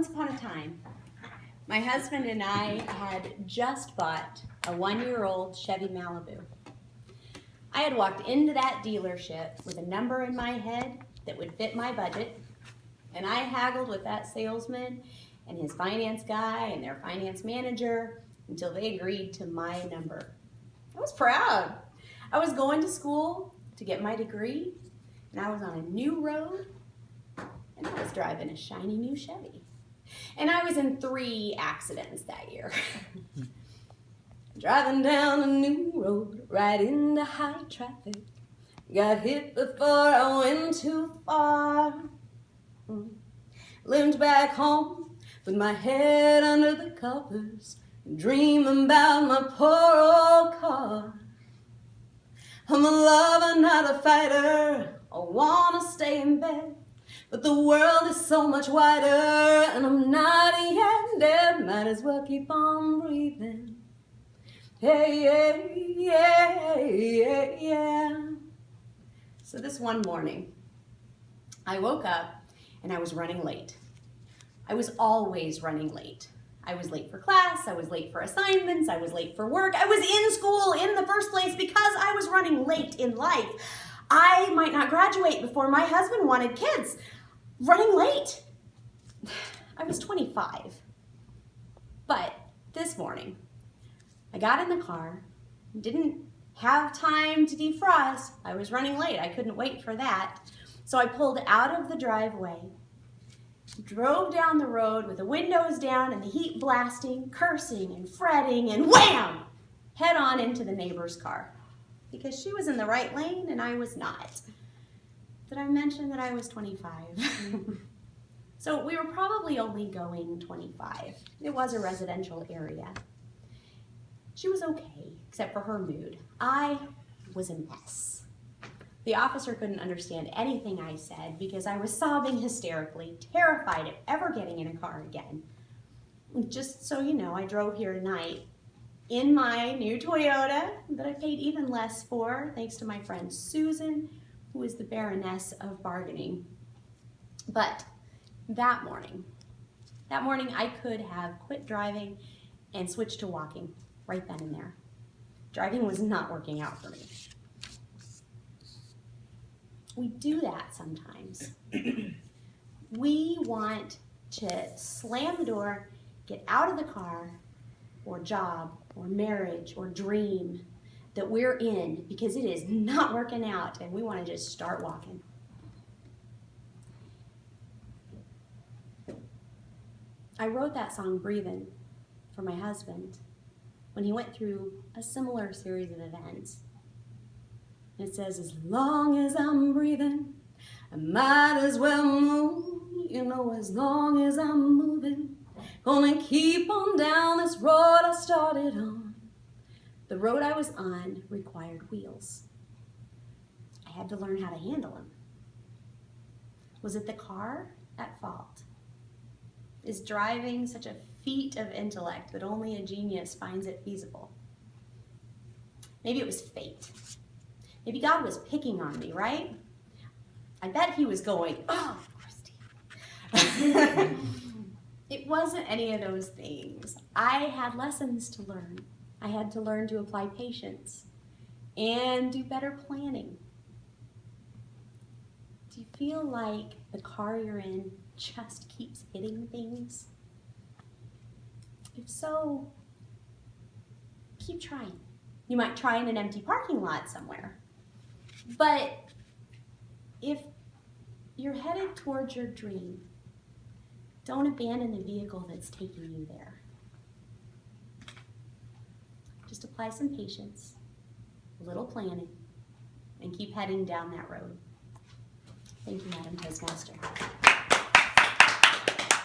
Once upon a time, my husband and I had just bought a 1-year-old Chevy Malibu. I had walked into that dealership with a number in my head that would fit my budget, and I haggled with that salesman and his finance guy and their finance manager until they agreed to my number. I was proud. I was going to school to get my degree, and I was on a new road, and I was driving a shiny new Chevy. And I was in 3 accidents that year. Driving down a new road, right into high traffic. Got hit before I went too far. Limped back home with my head under the covers, dreaming about my poor old car. I'm a lover, not a fighter. I wanna stay in bed, but the world is so much wider, and I'm not yet dead. Might as well keep on breathing. Hey, yeah, yeah, yeah, yeah. So this one morning, I woke up and I was running late. I was always running late. I was late for class, I was late for assignments, I was late for work. I was in school in the first place because I was running late in life. I might not graduate before my husband wanted kids. Running late. I was 25. But this morning, I got in the car, didn't have time to defrost. I was running late. I couldn't wait for that. So I pulled out of the driveway, drove down the road with the windows down and the heat blasting, cursing and fretting, and wham! Head on into the neighbor's car. Because she was in the right lane and I was not. Did I mention that I was 25? So we were probably only going 25. It was a residential area. She was okay, except for her mood. I was a mess. The officer couldn't understand anything I said because I was sobbing hysterically, terrified of ever getting in a car again. Just so you know, I drove here tonight in my new Toyota that I paid even less for, thanks to my friend Susan, who is the Baroness of Bargaining. But that morning I could have quit driving and switched to walking right then and there. Driving was not working out for me. We do that sometimes. We want to slam the door, get out of the car, or job, or marriage, or dream that we're in because it is not working out and we want to just start walking. I wrote that song, Breathin', for my husband when he went through a similar series of events. And it says, as long as I'm breathing, I might as well move. You know, as long as I'm moving, gonna keep on down this road I started on. The road I was on required wheels. I had to learn how to handle them. Was it the car at fault? Is driving such a feat of intellect that only a genius finds it feasible? Maybe it was fate. Maybe God was picking on me, right? I bet he was going, oh, Kristi. It wasn't any of those things. I had lessons to learn. I had to learn to apply patience and do better planning. Do you feel like the car you're in just keeps hitting things? If so, keep trying. You might try in an empty parking lot somewhere. But if you're headed towards your dream, don't abandon the vehicle that's taking you there. Just apply some patience, a little planning, and keep heading down that road. Thank you, Madam Toastmaster.